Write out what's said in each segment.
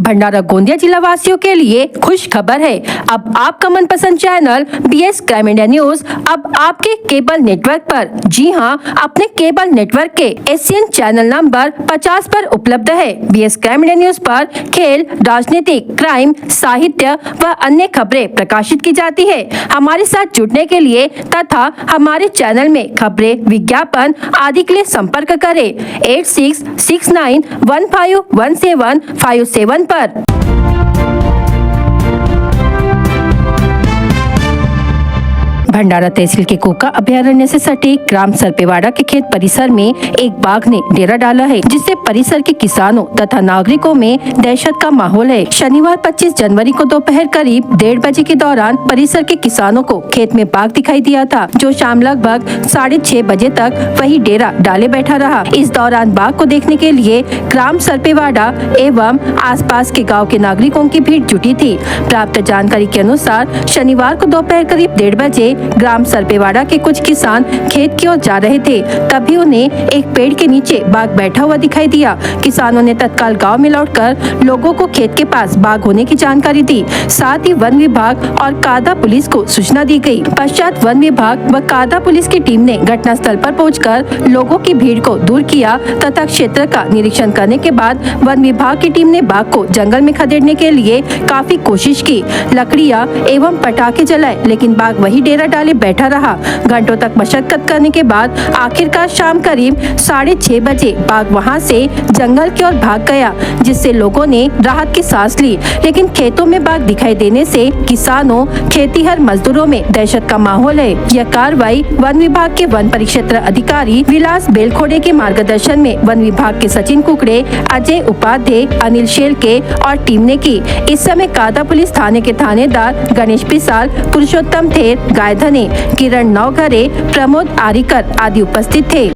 भंडारा गोंदिया जिला वासियों के लिए खुश खबर है। अब आपका मनपसंद channel BS crime India news अब आपके केबल नेटवर्क पर, जी हां, अपने केबल नेटवर्क के एशियन चैनल नंबर 50 पर उपलब्ध है। BS क्राइम इंडिया न्यूज पर खेल, राजनीतिक, क्राइम, साहित्य व अन्य खबरें प्रकाशित की जाती है। हमारे साथ जुड़ने के लिए तथा हमारे चैनल में खबरें, विज्ञापन आदि के लिए संपर्क करें 8669151757 पर। भंडारा तहसील के कोका अभयारण्य से सटे ग्राम सरपेवाड़ा के खेत परिसर में एक बाघ ने डेरा डाला है, जिससे परिसर के किसानों तथा नागरिकों में दहशत का माहौल है। शनिवार 25 जनवरी को दोपहर करीब 1:30 बजे के दौरान परिसर के किसानों को खेत में बाघ दिखाई दिया था, जो शाम लगभग 6:30 बजे तक वही डेरा डाले बैठा रहा। इस दौरान बाघ को देखने के लिए ग्राम सरपेवाड़ा एवं आसपास के गाँव के नागरिकों की भीड़ जुटी थी। प्राप्त जानकारी के अनुसार शनिवार को दोपहर करीब 1:30 बजे ग्राम सरपेवाड़ा के कुछ किसान खेत की ओर जा रहे थे, तभी उन्हें एक पेड़ के नीचे बाघ बैठा हुआ दिखाई दिया। किसानों ने तत्काल गांव में लौटकर लोगों को खेत के पास बाघ होने की जानकारी दी। साथ ही वन विभाग और कादा पुलिस को सूचना दी गई। पश्चात वन विभाग व कादा पुलिस की टीम ने घटनास्थल पर पहुंचकर लोगों की भीड़ को दूर किया तथा क्षेत्र का निरीक्षण करने के बाद वन विभाग की टीम ने बाघ को जंगल में खदेड़ने के लिए काफी कोशिश की, लकड़ियाँ एवं पटाखे जलाए, लेकिन बाघ वही डेरा डाले बैठा रहा। घंटों तक मशक्कत करने के बाद आखिरकार शाम करीब 6:30 बजे बाघ वहां से जंगल की ओर भाग गया, जिससे लोगों ने राहत की सांस ली। लेकिन खेतों में बाघ दिखाई देने से किसानों, खेतीहर मजदूरों में दहशत का माहौल है। यह कार्रवाई वन विभाग के वन परिक्षेत्र अधिकारी विलास बेलखोड़े के मार्गदर्शन में वन विभाग के सचिन कुकड़े, अजय उपाध्याय, अनिल शेलके और टीम ने की। इस समय कादा पुलिस थाने के थानेदार गणेश पिसाल, पुरुषोत्तम थेर, गायधने, किरण नौघरे, प्रमोद आरिकर आदि उपस्थित थे।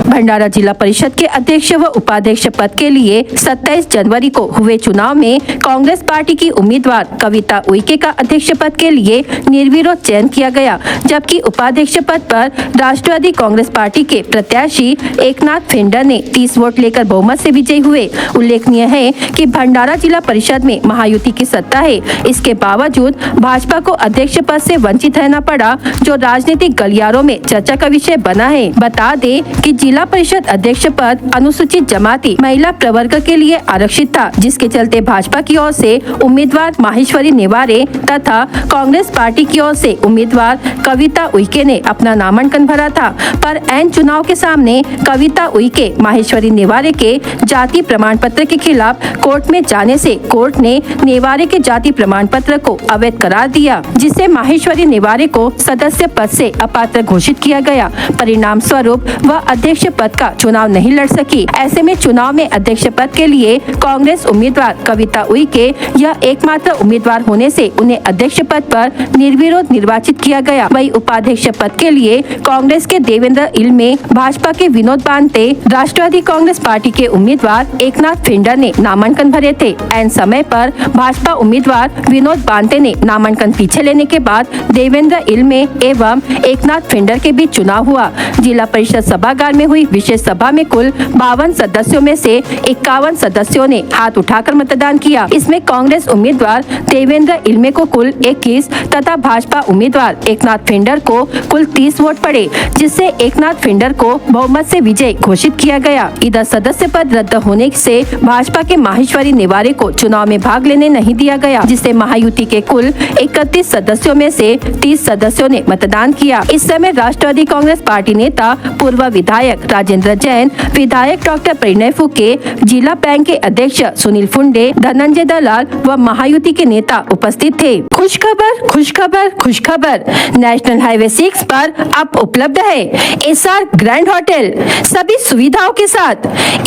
भंडारा जिला परिषद के अध्यक्ष व उपाध्यक्ष पद के लिए 27 जनवरी को हुए चुनाव में कांग्रेस पार्टी की उम्मीदवार कविता उइके का अध्यक्ष पद के लिए निर्विरोध चयन किया गया, जबकि उपाध्यक्ष पद पर राष्ट्रवादी कांग्रेस पार्टी के प्रत्याशी एकनाथ फिंडर ने 30 वोट लेकर बहुमत से विजयी हुए। उल्लेखनीय है कि भंडारा जिला परिषद में महायुति की सत्ता है। इसके बावजूद भाजपा को अध्यक्ष पद से वंचित रहना पड़ा, जो राजनीतिक गलियारों में चर्चा का विषय बना है। बता दें कि जिला परिषद अध्यक्ष पद अनुसूचित जमाती महिला प्रवर्ग के लिए आरक्षित था, जिसके चलते भाजपा की ओर से उम्मीदवार माहेश्वरी नेवारे तथा कांग्रेस पार्टी की ओर से उम्मीदवार कविता उइके ने अपना नामांकन भरा था। पर ऐन चुनाव के सामने कविता उइके माहेश्वरी नेवारे के जाति प्रमाण पत्र के खिलाफ कोर्ट में जाने से कोर्ट ने नेवारे के जाति प्रमाण पत्र को अवैध करार दिया, जिससे माहेश्वरी नेवारे को सदस्य पद से अपात्र घोषित किया गया। परिणाम स्वरूप वह अध्यक्ष पद का चुनाव नहीं लड़ सकी। ऐसे में चुनाव में अध्यक्ष पद के लिए कांग्रेस उम्मीदवार कविता उइके यह एकमात्र उम्मीदवार होने से उन्हें अध्यक्ष पद पर निर्विरोध निर्वाचित किया गया। वही उपाध्यक्ष पद के लिए कांग्रेस के देवेंद्र इल्मे, भाजपा के विनोद बांते, राष्ट्रवादी कांग्रेस पार्टी के उम्मीदवार एकनाथ फिंडर ने नामांकन भरे थे। ऐन समय पर भाजपा उम्मीदवार विनोद बांते ने नामांकन पीछे लेने के बाद देवेंद्र इल्मे एवं एकनाथ फिंडर के बीच चुनाव हुआ। जिला परिषद सभागार में हुई विशेष सभा में कुल 52 सदस्यों में से 51 सदस्यों ने हाथ उठाकर मतदान किया। इसमें कांग्रेस उम्मीदवार देवेंद्र इल्मे को कुल 21 तथा भाजपा उम्मीदवार एकनाथ फिंडर को कुल 30 वोट पड़े, जिससे एकनाथ फिंडर को बहुमत से विजय घोषित किया गया। इधर सदस्य पद रद्द होने से भाजपा के माहेश्वरी नेवारे को चुनाव में भाग लेने नहीं दिया गया, जिससे महायुति के कुल 31 सदस्यों में से 30 सदस्यों ने मतदान किया। इस समय राष्ट्रवादी कांग्रेस पार्टी नेता पूर्व विधायक राजेंद्र जैन, विधायक डॉक्टर परिणय फुके, जिला बैंक के अध्यक्ष सुनील फुंडे, धनंजय दलाल व महायुति के नेता उपस्थित थे। खुशखबर, खुशखबर, खुशखबर! नेशनल हाईवे 6 पर अब उपलब्ध है एसआर ग्रैंड होटल सभी सुविधाओं के साथ।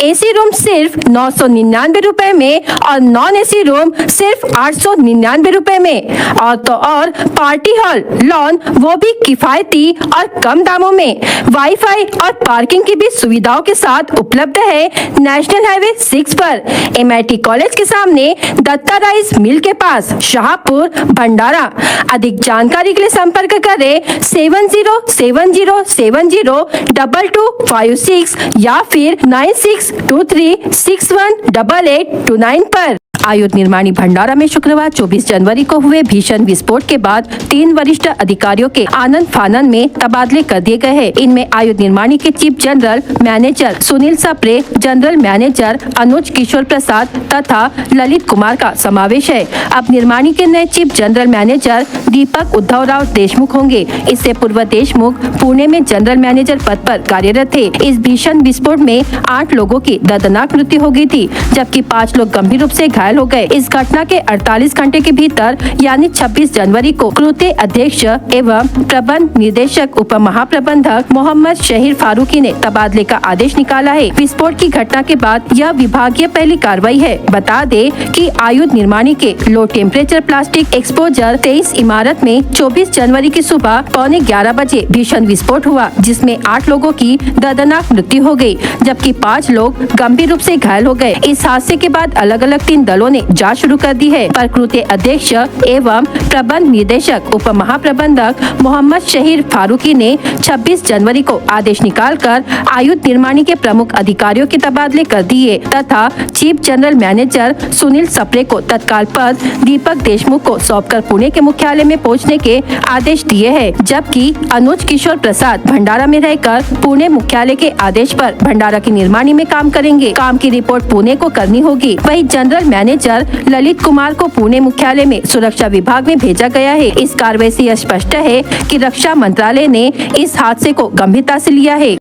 एसी रूम सिर्फ 999 रुपए में और नॉन एसी रूम सिर्फ 899 रुपए में, और पार्टी हॉल, लॉन वो भी किफायती और कम दामों में। वाईफाई और पार्किंग की भी सुविधाओं के साथ उपलब्ध है नेशनल हाईवे 6 पर MIT कॉलेज के सामने दत्ता राइस मिल के पास शाहपुर भंडारा। अधिक जानकारी के लिए संपर्क करें 7070702256 या फिर 9623618829 पर। आयुध निर्माणी भंडारा में शुक्रवार 24 जनवरी को हुए भीषण विस्फोट के बाद 3 वरिष्ठ अधिकारियों के आनंद फानन में तबादले कर दिए गए हैं। इनमें आयुध निर्माणी के chief general manager Sunil Sapre, general manager Anuj Kishore Prasad तथा ललित कुमार का समावेश है। अब निर्माणी के नए चीफ जनरल मैनेजर दीपक उद्धवराव देशमुख होंगे। इससे पूर्व देशमुख पुणे में जनरल मैनेजर पद पर कार्यरत थे। इस भीषण विस्फोट में 8 लोगों की दर्दनाक मृत्यु हो गई थी, जबकि 5 लोग गंभीर रूप से घायल हो गए। इस घटना के 48 घंटे के भीतर यानी 26 जनवरी को कृत्य अध्यक्ष एवं प्रबंध निदेशक उप महाप्रबंधक मोहम्मद शहीर फारूकी ने तबादले का आदेश निकाला है। विस्फोट की घटना के बाद यह विभागीय पहली कार्रवाई है। बता दें कि आयुध निर्माणी के लो टेम्परेचर प्लास्टिक एक्सपोजर 23 इमारत में 24 जनवरी की सुबह 11:15 बजे भीषण विस्फोट हुआ, जिसमें 8 लोगों की दर्दनाक मृत्यु हो गयी, जबकि 5 लोग गंभीर रूप से घायल हो गए। इस हादसे के बाद अलग अलग 3 दलों ने जांच शुरू कर दी है। पर कृत्य अध्यक्ष एवं प्रबंध निदेशक उप महाप्रबंधक मोहम्मद शहीर फारूकी ने 26 जनवरी को आदेश निकालकर आयुध निर्माणी के प्रमुख अधिकारियों के तबादले कर दिए तथा chief general manager Sunil Sapre को तत्काल पद दीपक देशमुख को सौंपकर पुणे के मुख्यालय में पहुंचने के आदेश दिए हैं, जबकि अनुज किशोर प्रसाद भंडारा में रहकर पुणे मुख्यालय के आदेश पर भंडारा की निर्माणी में काम करेंगे। काम की रिपोर्ट पुणे को करनी होगी। वहीं जनरल मैनेजर ललित कुमार को पुणे मुख्यालय में सुरक्षा विभाग में भेजा गया है। इस कार्रवाई से यह स्पष्ट है कि रक्षा मंत्रालय ने इस हादसे को गंभीरता से लिया है।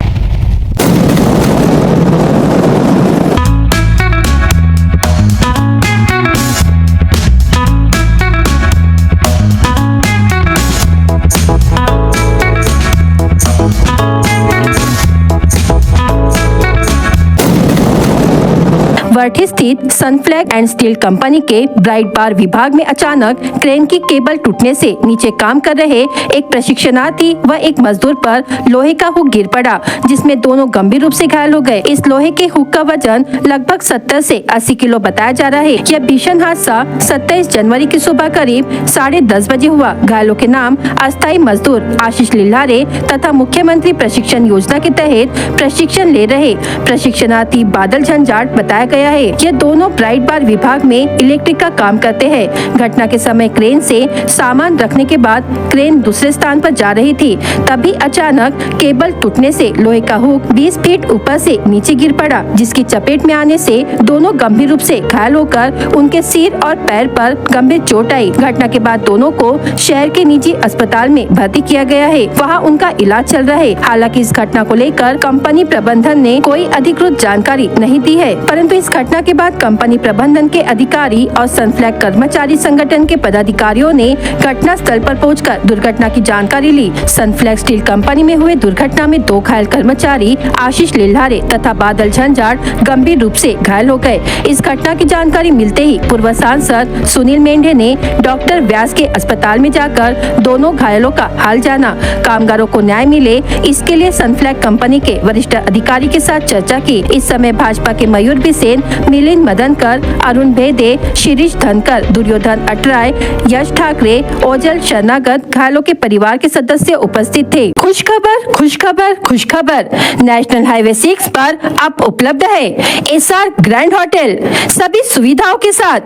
वर्ठी स्थित सनफ्लैग एंड स्टील कंपनी के ब्राइट बार विभाग में अचानक क्रेन की केबल टूटने से नीचे काम कर रहे एक प्रशिक्षणार्थी व एक मजदूर पर लोहे का हुक गिर पड़ा, जिसमें दोनों गंभीर रूप से घायल हो गए। इस लोहे के हुक का वजन लगभग 70 से 80 किलो बताया जा रहा है। यह भीषण हादसा 27 जनवरी की सुबह करीब 10:30 बजे हुआ। घायलों के नाम अस्थायी मजदूर आशीष लिल्हारे तथा मुख्यमंत्री प्रशिक्षण योजना के तहत प्रशिक्षण ले रहे प्रशिक्षणार्थी बादल झंझाट बताया गया है। ये दोनों ब्राइट बार विभाग में इलेक्ट्रिक का काम करते हैं। घटना के समय क्रेन से सामान रखने के बाद क्रेन दूसरे स्थान पर जा रही थी, तभी अचानक केबल टूटने से लोहे का हुक 20 फीट ऊपर से नीचे गिर पड़ा, जिसकी चपेट में आने से दोनों गंभीर रूप से घायल होकर उनके सिर और पैर पर गंभीर चोट आई। घटना के बाद दोनों को शहर के निजी अस्पताल में भर्ती किया गया है। वहाँ उनका इलाज चल रहा है। हालांकि इस घटना को लेकर कंपनी प्रबंधन ने कोई अधिकृत जानकारी नहीं दी है, परंतु इस घटना के बाद कंपनी प्रबंधन के अधिकारी और सनफ्लैग कर्मचारी संगठन के पदाधिकारियों ने घटना स्थल पर पहुंचकर दुर्घटना की जानकारी ली। सनफ्लैग स्टील कंपनी में हुए दुर्घटना में 2 घायल कर्मचारी आशीष लिल्हारे तथा बादल झंझाट गंभीर रूप से घायल हो गए। इस घटना की जानकारी मिलते ही पूर्व सांसद सुनील मेंढे ने डॉक्टर व्यास के अस्पताल में जाकर दोनों घायलों का हाल जाना। कामगारों को न्याय मिले, इसके लिए सनफ्लैग कंपनी के वरिष्ठ अधिकारी के साथ चर्चा की। इस समय भाजपा के मयूर बिसेन, मिलिंद मदनकर, अरुण भेदे, शिरीष धनकर, दुर्योधन अटराय, यश ठाकरे, ओजल शरणागत घायलों के परिवार के सदस्य उपस्थित थे। खुशखबर खुशखबर खुशखबर, नेशनल हाईवे 6 पर अब उपलब्ध है SR ग्रैंड होटल सभी सुविधाओं के साथ।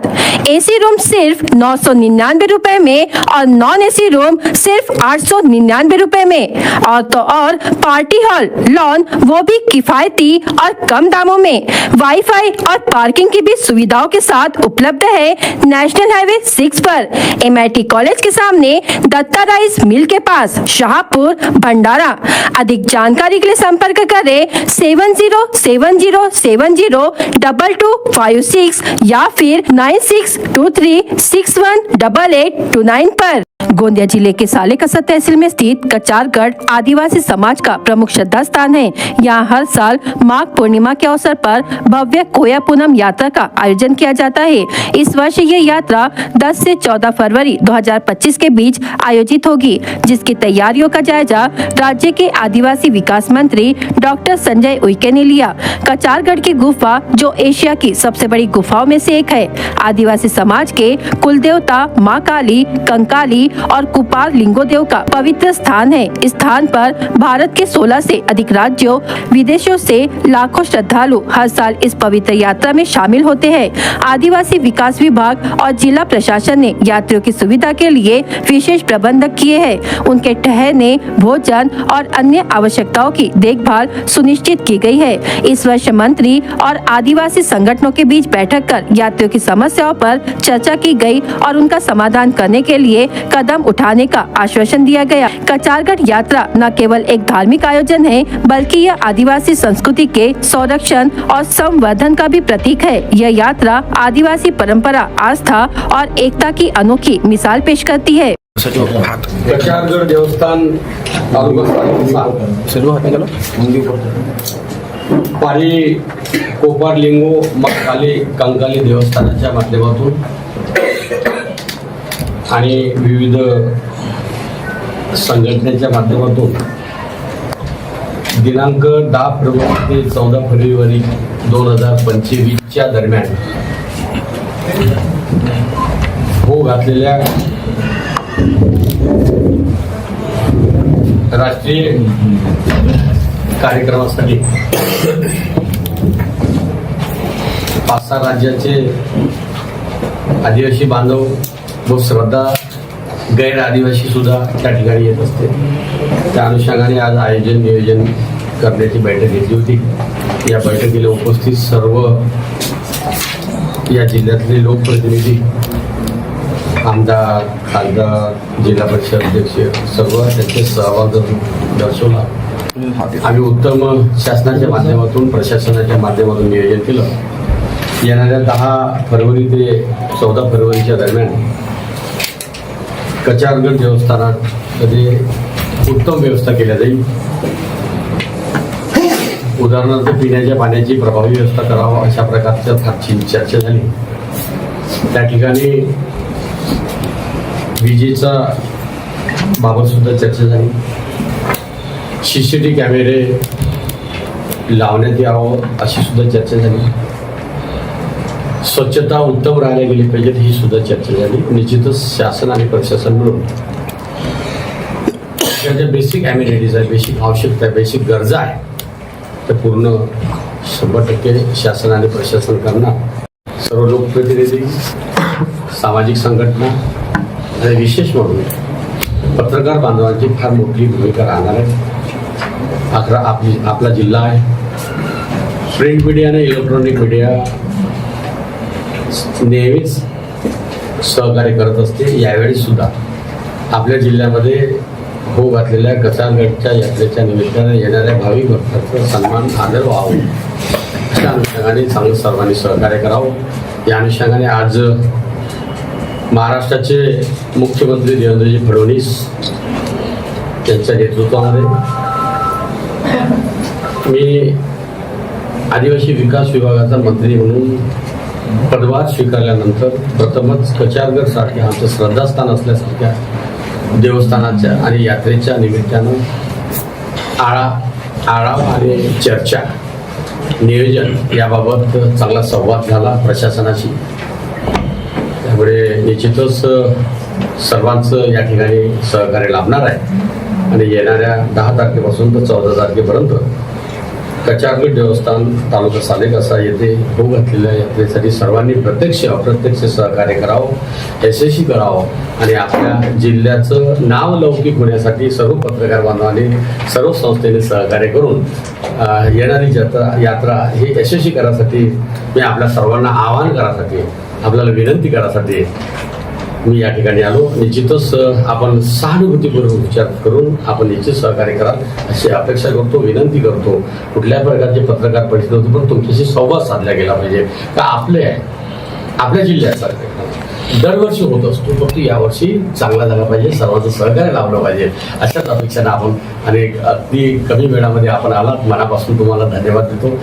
AC रूम सिर्फ 999 रुपए में और नॉन AC रूम सिर्फ 899 रुपए में, और तो और पार्टी हॉल, लॉन वो भी किफायती और कम दामों में। वाईफाई और पार्किंग की भी सुविधाओं के साथ उपलब्ध है नेशनल हाईवे 6 पर MIT कॉलेज के सामने दत्ता राइस मिल के पास शाहपुर भंडारा। अधिक जानकारी के लिए संपर्क करें 7070702256 या फिर 9623618829 पर। गोंदिया जिले के सालेकसा तहसील में स्थित कचारगढ़ आदिवासी समाज का प्रमुख श्रद्धा स्थान है। यहाँ हर साल माघ पूर्णिमा के अवसर पर भव्य कोया पूनम यात्रा का आयोजन किया जाता है। इस वर्ष ये यात्रा 10 से 14 फरवरी 2025 के बीच आयोजित होगी, जिसकी तैयारियों का जायजा राज्य के आदिवासी विकास मंत्री डॉक्टर संजय उइके ने लिया। कचारगढ़ की गुफा, जो एशिया की सबसे बड़ी गुफाओं में से एक है, आदिवासी समाज के कुल देवता माँ काली, कंकाली और कुपार लिंगोदेव का पवित्र स्थान है। इस स्थान पर भारत के 16 से अधिक राज्यों, विदेशों से लाखों श्रद्धालु हर साल इस पवित्र यात्रा में शामिल होते हैं। आदिवासी विकास विभाग और जिला प्रशासन ने यात्रियों की सुविधा के लिए विशेष प्रबंध किए हैं। उनके ठहरने, भोजन और अन्य आवश्यकताओं की देखभाल सुनिश्चित की गई है। इस वर्ष मंत्री और आदिवासी संगठनों के बीच बैठक कर यात्रियों की समस्याओं पर चर्चा की गई और उनका समाधान करने के लिए कदम उठाने का आश्वासन दिया गया। कचारगढ़ यात्रा न केवल एक धार्मिक आयोजन है, बल्कि यह आदिवासी संस्कृति के संरक्षण और संवर्धन का भी प्रतीक है। यह यात्रा आदिवासी परंपरा, आस्था और एकता की अनोखी मिसाल पेश करती है। कचारगढ़ देवस्थान पाली कोपार लिंगो काली कंकाली देवस्थानाच्या माध्यमातून आणि विविध संघटनेच्या माध्यमातून दिनांक 10 फेब्रुवारी ते 14 फेब्रुवारी 2025 दरम्यान हो घातलेल्या राष्ट्रीय कार्यक्रमासाठी 5-6 राज्याचे आदिवासी बांधव व श्रद्धा गैर आदिवासी सुद्धा त्या ठिकाणी येत असते। त्या अनुषंगाने आज नियोजन करण्याची बैठक घेतली होती। या बैठकीला उपस्थित सर्व या जिल्ह्यातले लोकप्रतिनिधी, आमदार, खासदार, जिल्हा परिषद अध्यक्ष सर्व त्यांचे सहभाग दर्शवला। आम्ही उत्तम शासनाच्या माध्यमातून, प्रशासनाच्या माध्यमातून नियोजन केलं। येणाऱ्या 10 फरवरी ते 14 फरवरीच्या दरम्यान कचारगढ़ देवस्थानामध्ये उत्तम व्यवस्था केल्या जाईल। उदाहरणार्थ पिण्याच्या पाण्याची प्रभावी व्यवस्था करावा अशा प्रकारच्या फारशी चर्चा झाली। त्या ठिकाणी विजेचा बाबत सुद्धा चर्चा झाली। CCTV कॅमेरे लावण्यात यावं अशी सुद्धा चर्चा झाली। स्वच्छता उत्तम राहायला गेली पाहिजे ही सुद्धा चर्चा झाली। निश्चितच शासन आणि प्रशासन मिळून ज्या बेसिक ॲम्युनिटीज आहे, बेसिक आवश्यकता आहे, बेसिक गरजा आहे, तर पूर्ण 100% शासन आणि प्रशासन करणार। सर्व लोकप्रतिनिधी, सामाजिक संघटना आणि विशेष म्हणून पत्रकार बांधवांची फार मोठी भूमिका राहणार आहे। आपला जिल्हा आहे, प्रिंट मीडिया आणि इलेक्ट्रॉनिक मीडिया नेहमीच सहकार्य करत असते। यावेळी सुद्धा आपल्या जिल्ह्यामध्ये हो घातलेल्या कचारगढ़च्या यात्रेच्या निमित्ताने येणाऱ्या भाविक भक्तांचा सन्मान, आदर व्हावा अशा अनुषंगाने चांगलं सर्वांनी सहकार्य करावं। या अनुषंगाने आज महाराष्ट्राचे मुख्यमंत्री देवेंद्रजी फडणवीस यांच्या नेतृत्वामध्ये मी आदिवासी विकास विभागाचा मंत्री म्हणून पदभार स्वीकारल्यानंतर प्रथमच कचारगढ़ सारख्या आमचं श्रद्धास्थान असल्यासारख्या देवस्थानाच्या आणि यात्रेच्या निमित्तानं आढावा आणि चर्चा, नियोजन याबाबत चांगला संवाद झाला प्रशासनाशी। त्यामुळे निश्चितच सर्वांचं या ठिकाणी सहकार्य लाभणार आहे आणि येणाऱ्या 10 तारखेपासून तर 14 तारखेपर्यंत कचारगढ़ देवस्थान तालुका सालेकसा येथे हो घातलेल्या यात्रेसाठी सर्वांनी प्रत्यक्ष अप्रत्यक्ष सहकार्य करावं, यशस्वी करावं आणि आपल्या जिल्ह्याचं नाव लौकिक होण्यासाठी सर्व पत्रकार बांधवांनी, सर्व संस्थेने सहकार्य करून येणारी यात्रा ही यशस्वी करण्यासाठी मी आपल्या सर्वांना आवाहन करासाठी, आपल्याला विनंती करासाठी मी या ठिकाणी आलो। निश्चितच आपण सहानुभूतीपूर्वक विचार करून आपण निश्चित सहकार्य कराल अशी अपेक्षा करतो, विनंती करतो। कुठल्या प्रकारचे पत्रकार परिषद होते पण तुमच्याशी संवाद साधला गेला पाहिजे का आपले आहे आपल्या जिल्ह्याचा दरवर्षी होत असतो, फक्त यावर्षी चांगला झाला पाहिजे, सर्वांचं सहकार्य लावलं पाहिजे अशाच अपेक्षाने आपण आणि अगदी कमी वेळामध्ये आपण आलात, मनापासून तुम्हाला धन्यवाद देतो.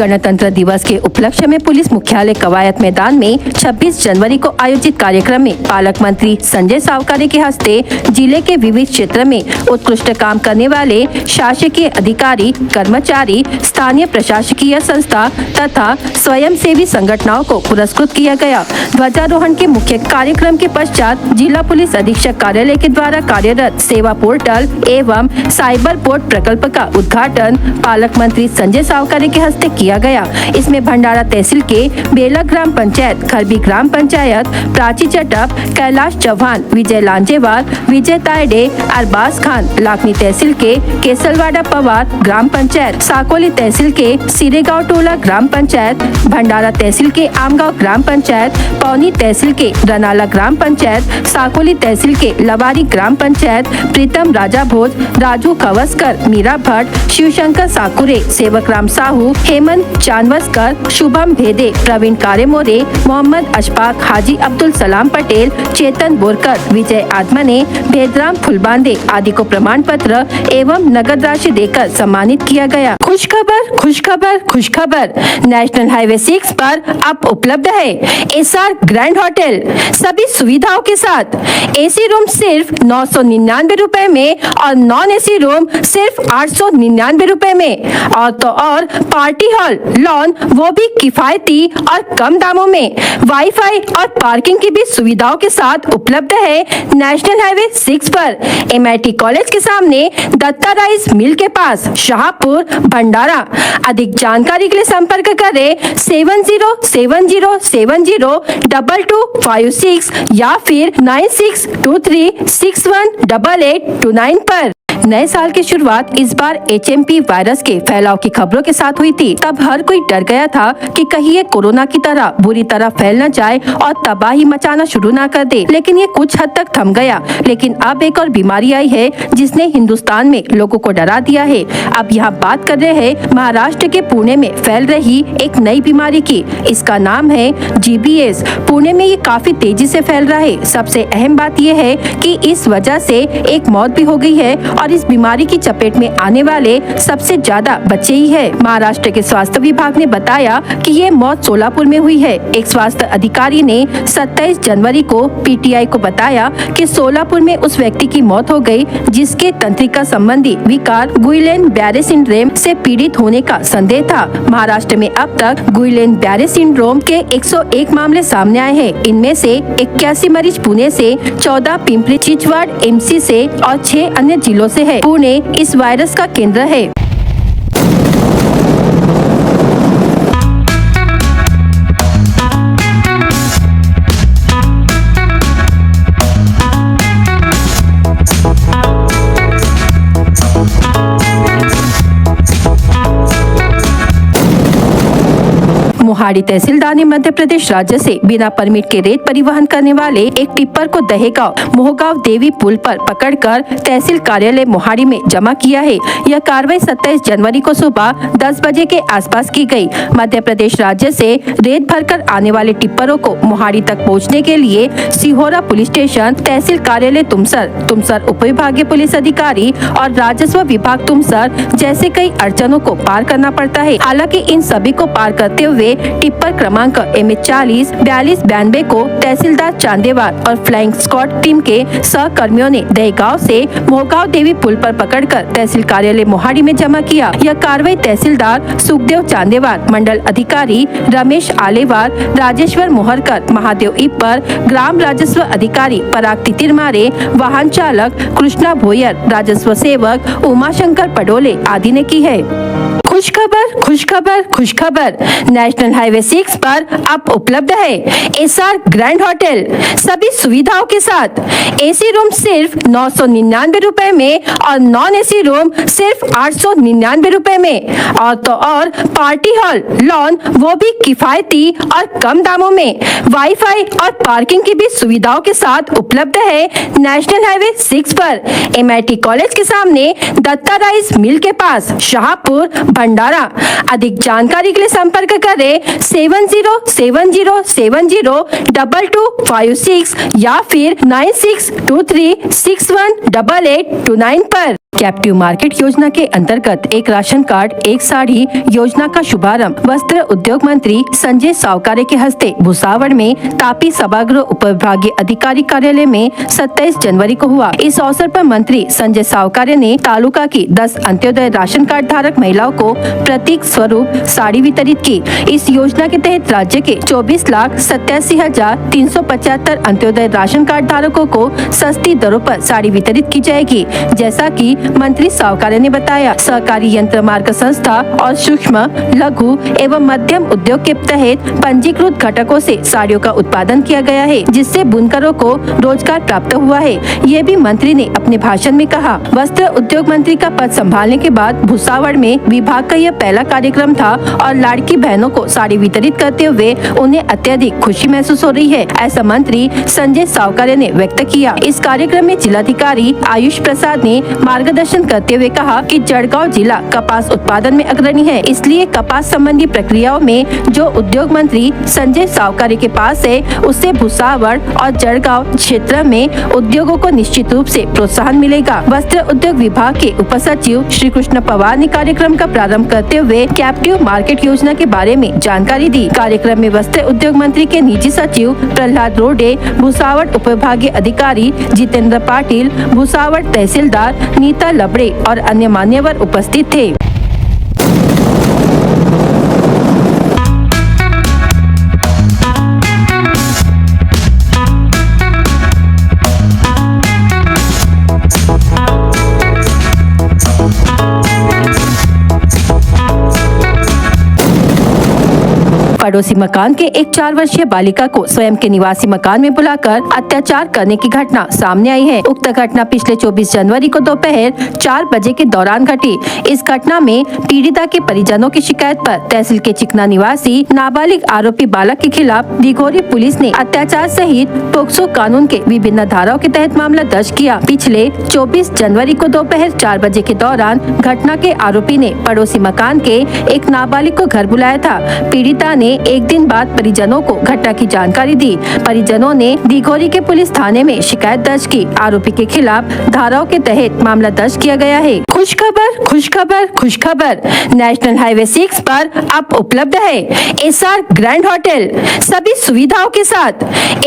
गणतंत्र दिवस के उपलक्ष्य में पुलिस मुख्यालय कवायद मैदान में 26 जनवरी को आयोजित कार्यक्रम में पालक मंत्री संजय सावकारे के हस्ते जिले के विविध क्षेत्र में उत्कृष्ट काम करने वाले शासकीय अधिकारी, कर्मचारी, स्थानीय प्रशासकीय संस्था तथा स्वयंसेवी संगठनों को पुरस्कृत किया गया. ध्वजारोहण के मुख्य कार्यक्रम के पश्चात जिला पुलिस अधीक्षक कार्यालय के द्वारा कार्यरत सेवा पोर्टल एवं साइबर पोर्ट प्रकल्प का उद्घाटन पालक मंत्री संजय सावकारे के हस्ते किया गया. इसमें भंडारा तहसील के बेला ग्राम पंचायत, खरबी ग्राम पंचायत, प्राची चटप, कैलाश चौहान, विजय लांजेवाल, विजय तायडे, अरबाज खान, लाखनी तहसील के केसलवाड़ा पवार ग्राम पंचायत, साकोली तहसील के सिरेगांव टोला ग्राम पंचायत, भंडारा तहसील के आमगांव ग्राम पंचायत, पौनी तहसील के रनाला ग्राम पंचायत, साकोली तहसील के लवारी ग्राम पंचायत, प्रीतम राजा भोज, राजू खवसकर, मीरा भट्ट, शिवशंकर साकुरे, सेवक राम साहू, हेमंत जानवस्कर, शुभम भेदे, प्रवीण कारेमोरे, मोहम्मद अशफाक, हाजी अब्दुल सलाम पटेल, चेतन बोरकर, विजय आत्मने, भेदराम फुलबांदे आदि को प्रमाण पत्र एवं नगद राशि देकर सम्मानित किया गया. खुशखबर, खुशखबर, खुशखबर. नेशनल हाईवे 6 पर अब उपलब्ध है एसआर ग्रैंड होटल सभी सुविधाओं के साथ. एसी रूम सिर्फ 999 रुपए में और नॉन एसी रूम सिर्फ 899 रुपए में और तो और पार्टी हॉल, लॉन वो भी किफायती और कम दामों में. वाईफाई और पार्किंग की भी सुविधाओं के साथ उपलब्ध है नेशनल हाईवे 6 पर MIT कॉलेज के सामने दत्ता राइस मिल के पास, शाहपुर, भंडारा. अधिक जानकारी के लिए संपर्क करें 7070702256 या फिर 9623618829 पर. नए साल की शुरुआत इस बार HMP वायरस के फैलाव की खबरों के साथ हुई थी. तब हर कोई डर गया था कि कहीं ये कोरोना की तरह बुरी तरह फैल न जाए और तबाही मचाना शुरू न कर दे. लेकिन ये कुछ हद तक थम गया. लेकिन अब एक और बीमारी आई है जिसने हिंदुस्तान में लोगों को डरा दिया है. अब यहाँ बात कर रहे हैं महाराष्ट्र के पुणे में फैल रही एक नई बीमारी की. इसका नाम है GBS. पुणे में ये काफी तेजी से फैल रहा है. सबसे अहम बात यह है कि इस वजह से एक मौत भी हो गई है और इस बीमारी की चपेट में आने वाले सबसे ज्यादा बच्चे ही है. महाराष्ट्र के स्वास्थ्य विभाग ने बताया कि ये मौत सोलापुर में हुई है. एक स्वास्थ्य अधिकारी ने 27 जनवरी को PTI को बताया कि सोलापुर में उस व्यक्ति की मौत हो गई जिसके तंत्रिका संबंधी विकार गुइलेन बैरे सिंड्रोम से पीड़ित होने का संदेह था. महाराष्ट्र में अब तक गुइलेन बैरे सिंड्रोम के 101 मामले सामने आए हैं. इनमें से 81 मरीज पुणे से, 14 पिंपरी चिंचवड MC से और 6 अन्य जिलों से है. पुणे इस वायरस का केंद्र है. मोहाड़ी तहसीलदार ने मध्य प्रदेश राज्य से बिना परमिट के रेत परिवहन करने वाले एक टिप्पर को दहेगांव मोहगांव देवी पुल पर पकड़कर तहसील कार्यालय मोहाड़ी में जमा किया है. यह कार्रवाई 27 जनवरी को सुबह 10 बजे के आसपास की गई. मध्य प्रदेश राज्य से रेत भरकर आने वाले टिप्परों को मोहाड़ी तक पहुंचने के लिए सिहोरा पुलिस स्टेशन, तहसील कार्यालय तुमसर उप विभागीय पुलिस अधिकारी और राजस्व विभाग तुमसर जैसे कई अड़चनों को पार करना पड़ता है. हालांकि इन सभी को पार करते हुए टिप्पर क्रमांक MH40 4292 को तहसीलदार चांदेवार और फ्लाइंग स्क्वाड टीम के सहकर्मियों ने दहेगांव से मोहगांव देवी पुल पर पकड़कर तहसील कार्यालय मोहाड़ी में जमा किया. यह कार्रवाई तहसीलदार सुखदेव चांदेवार, मंडल अधिकारी रमेश आलेवार, राजेश्वर मोहरकर, महादेव इप्पर, ग्राम राजस्व अधिकारी पराग तितिरमारे, वाहन चालक कृष्णा भोयर, राजस्व सेवक उमाशंकर पडोले आदि ने की है. खुशखबर खुशखबर खुशखबर, नेशनल हाईवे 6 पर अब उपलब्ध है एसआर ग्रैंड होटल सभी सुविधाओं के साथ। एसी रूम सिर्फ 999 रुपए में और नॉन एसी रूम सिर्फ 899 रुपए में, और तो और पार्टी हॉल, लॉन, वो भी किफायती और कम दामों में। वाईफाई और पार्किंग की भी सुविधाओं के साथ उपलब्ध है नेशनल हाईवे 6 पर, एमआईटी कॉलेज के सामने, दत्ता राइस मिल के पास, शाहपुर, भंडारा। अधिक जानकारी के लिए संपर्क करें 7070702256 या फिर 9623618829 पर। कैप्टिव मार्केट योजना के अंतर्गत एक राशन कार्ड एक साड़ी योजना का शुभारंभ वस्त्र उद्योग मंत्री संजय सावकारे के हस्ते भुसावल में तापी सभागृह उपविभागीय अधिकारी कार्यालय में 27 जनवरी को हुआ। इस अवसर पर मंत्री संजय सावकारे ने तालुका की 10 अंत्योदय राशन कार्ड धारक महिलाओं को प्रतीक स्वरूप साड़ी वितरित की। इस योजना के तहत राज्य के 24,87,375 अंत्योदय राशन कार्ड धारकों को सस्ती दरों पर साड़ी वितरित की जाएगी। जैसा कि मंत्री सावकारे ने बताया, सहकारी यंत्र मार्ग संस्था और सूक्ष्म, लघु एवं मध्यम उद्योग के तहत पंजीकृत घटकों से साड़ियों का उत्पादन किया गया है, जिससे बुनकरों को रोजगार प्राप्त हुआ है। ये भी मंत्री ने अपने भाषण में कहा। वस्त्र उद्योग मंत्री का पद संभालने के बाद भुसावल में विभाग का यह पहला कार्यक्रम था और लाड़की बहनों को साड़ी वितरित करते हुए उन्हें अत्यधिक खुशी महसूस हो रही है, ऐसा मंत्री संजय सावकारे ने व्यक्त किया। इस कार्यक्रम में जिलाधिकारी आयुष प्रसाद ने मार्गदर्शन करते हुए कहा कि जळगांव जिला कपास उत्पादन में अग्रणी है, इसलिए कपास संबंधी प्रक्रियाओं में जो उद्योग मंत्री संजय सावकारे के पास है, उससे भुसावल और जळगांव क्षेत्र में उद्योगों को निश्चित रूप से प्रोत्साहन मिलेगा। वस्त्र उद्योग विभाग के उप सचिव श्री कृष्ण पवार ने कार्यक्रम का प्रारंभ करते हुए कैप्टिव मार्केट योजना के बारे में जानकारी दी। कार्यक्रम में वस्त्र उद्योग मंत्री के निजी सचिव प्रहलाद रोडे, भुसावल उपविभागीय अधिकारी जितेंद्र पाटिल, भुसावल तहसीलदार नीता लबड़े और अन्य मान्यवर उपस्थित थे। पड़ोसी मकान के एक 4 वर्षीय बालिका को स्वयं के निवासी मकान में बुलाकर अत्याचार करने की घटना सामने आई है। उक्त घटना पिछले 24 जनवरी को दोपहर 4 बजे के दौरान घटी। इस घटना में पीड़िता के परिजनों की शिकायत पर तहसील के चिकना निवासी नाबालिग आरोपी बालक के खिलाफ दिघोरी पुलिस ने अत्याचार सहित पोक्सो कानून के विभिन्न धाराओं के तहत मामला दर्ज किया। पिछले 24 जनवरी को दोपहर 4 बजे के दौरान घटना के आरोपी ने पड़ोसी मकान के एक नाबालिग को घर बुलाया था। पीड़िता ने एक दिन बाद परिजनों को घटना की जानकारी दी। परिजनों ने दिघोरी के पुलिस थाने में शिकायत दर्ज की। आरोपी के खिलाफ धाराओं के तहत मामला दर्ज किया गया है। खुशखबर खुशखबर खुशखबर, नेशनल हाईवे 6 पर अब उपलब्ध है एसआर ग्रैंड होटल सभी सुविधाओं के साथ।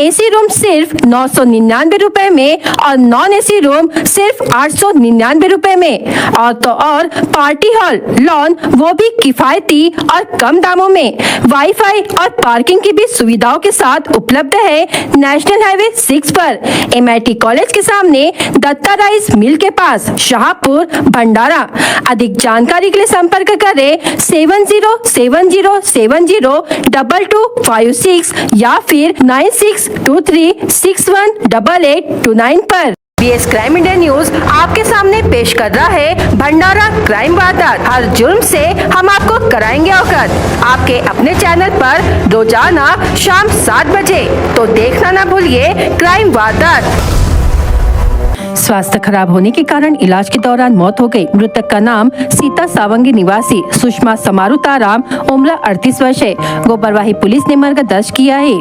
एसी रूम सिर्फ 999 रुपए में और नॉन एसी रूम सिर्फ 899 रुपए में, और तो और पार्टी हॉल, लॉन, वो भी किफायती और कम दामों में। वाईफाई और पार्किंग की भी सुविधाओं के साथ उपलब्ध है नेशनल हाईवे 6 पर, एमआईटी कॉलेज के सामने, दत्ता राइस मिल के पास, शाहपुर, भंडारा। अधिक जानकारी के लिए संपर्क करें 7070702256 या फिर 9623618829 पर। बीएस क्राइम इंडिया न्यूज आपके सामने पेश कर रहा है भंडारा क्राइम वारदात। हर जुर्म से हम आपको कराएंगे अवगत। आपके अपने चैनल पर रोजाना शाम 7 बजे, तो देखना ना भूलिए क्राइम वारदात। स्वास्थ्य खराब होने के कारण इलाज के दौरान मौत हो गई। मृतक का नाम सीता सावंगी निवासी सुषमा समारुताराम, उम्र 38 वर्ष है। गोबरवाही पुलिस ने मामला दर्ज किया है।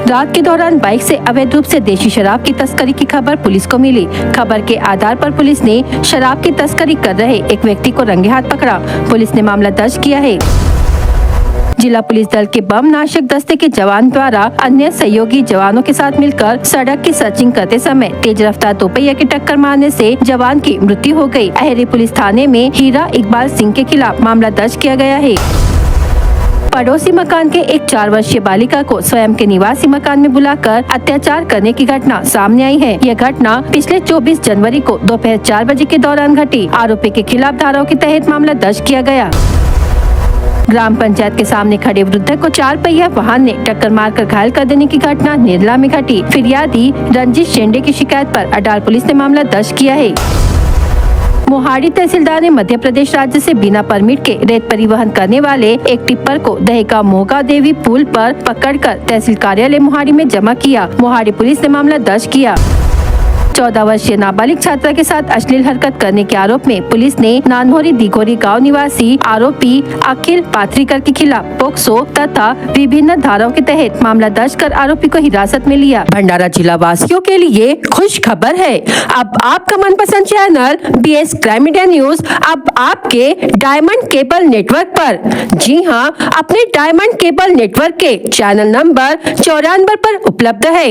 रात के दौरान बाइक से अवैध रूप से देशी शराब की तस्करी की खबर पुलिस को मिली। खबर के आधार पर पुलिस ने शराब की तस्करी कर रहे एक व्यक्ति को रंगे हाथ पकड़ा। पुलिस ने मामला दर्ज किया है। जिला पुलिस दल के बम नाशक दस्ते के जवान द्वारा अन्य सहयोगी जवानों के साथ मिलकर सड़क की सर्चिंग करते समय तेज रफ्तार दोपहिया की टक्कर मारने से जवान की मृत्यु हो गई। अहेरी पुलिस थाने में हीरा इकबाल सिंह के खिलाफ मामला दर्ज किया गया है। पड़ोसी मकान के एक 4 वर्षीय बालिका को स्वयं के निवासी मकान में बुलाकर अत्याचार करने की घटना सामने आई है। यह घटना पिछले 24 जनवरी को दोपहर 4 बजे के दौरान घटी। आरोपी के खिलाफ धाराओं के तहत मामला दर्ज किया गया। ग्राम पंचायत के सामने खड़े वृद्ध को 4 पहिया वाहन ने टक्कर मारकर घायल कर देने की घटना निर्ला में घटी। फिरियादी रंजीत शेंडे की शिकायत पर अडाल पुलिस ने मामला दर्ज किया है। मोहाड़ी तहसीलदार ने मध्य प्रदेश राज्य से बिना परमिट के रेत परिवहन करने वाले एक टिप्पर को दहेका मोगा देवी पुल पर पकड़कर तहसील कार्यालय मोहाड़ी में जमा किया। मोहाड़ी पुलिस ने मामला दर्ज किया। 14 वर्षीय नाबालिग छात्रा के साथ अश्लील हरकत करने के आरोप में पुलिस ने नानहोरी दिघोरी गांव निवासी आरोपी अखिल पाथरीकर के खिलाफ पोक्सो तथा विभिन्न धाराओं के तहत मामला दर्ज कर आरोपी को हिरासत में लिया। भंडारा जिला वासियों के लिए खुश खबर है। अब आपका मनपसंद channel BS crime media news अब आपके डायमंड केबल नेटवर्क पर। जी हाँ, अपने डायमंड केबल नेटवर्क के चैनल नंबर 94 पर उपलब्ध है।